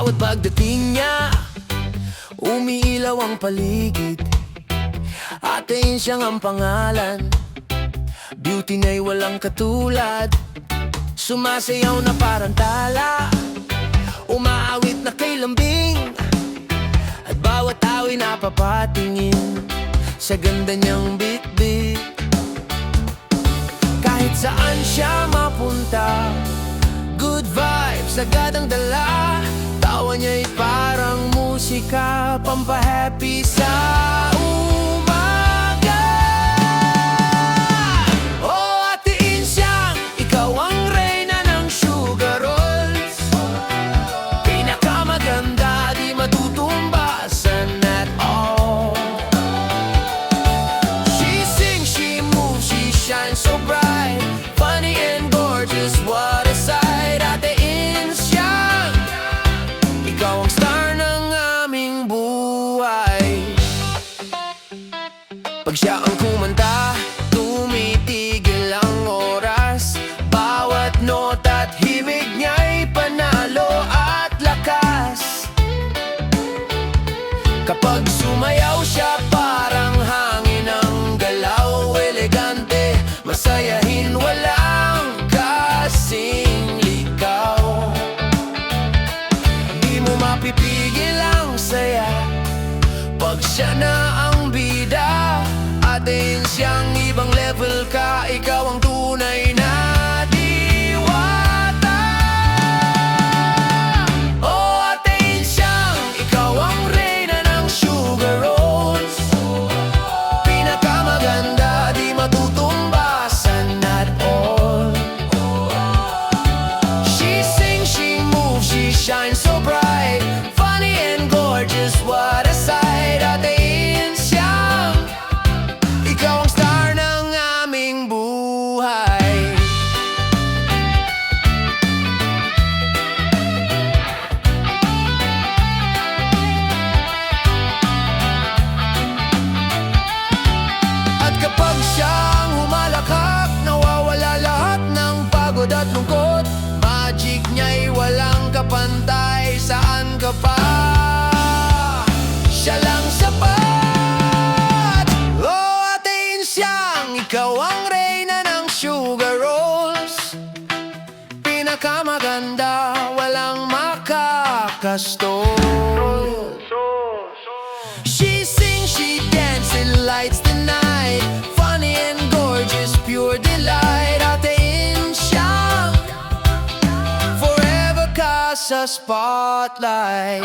Bawat pagdating niya, umiilaw ang paligid. Ate Insyang ang pangalan, beauty na'y walang katulad. Sumasayaw na parang tala, umaawit na kay lambing. At bawat away napapatingin sa ganda niyang bit-bit. Kahit saan siya mapunta, good vibes agad ang dala. Tawa niya'y parang musika, pampahappy sa umaga. Oh, Ate Insyang, ikaw ang reyna ng sugar rolls. Pinakamaganda, di matutumbasan at all. She sings, she moves, she shines so bright, funny and gorgeous, what a sight. Ate Insyang, ikaw ang star ng aming buhay. Pag siya ang kumanta, tumitigil ang oras. Bawat nota at himig niya'y panalo at lakas. Kapag sumayaw siya, parang hangin ang galaw. Elegante, masayahin, walang kasing ligaw. Di mo mapipigil ang saya pag siya na ang bida. Ate Insyang, ibang level ka, ikaw ang tunay na diwata. Oh, Ate Insyang, ikaw ang reyna ng sugar rolls. Pinakamaganda, di matutumbasan at all. She sings, she moves, she shines so bright, funny and gorgeous, what a sight. Ate Insyang, ikaw ang star ng aming buhay. At kapag siyang humalakak, nawawala lahat ng pagod at lungkot. Magic niya'y walang kapantay, saan ka pa? Siya lang sapat. Oh, Ate Insyang, ikaw ang reyna ng sugar rolls. Pinakamaganda, walang makakastol. She sings, she dances, lights the night, funny and gorgeous, pure delight. Ate Insyang, forever ka sa spotlight.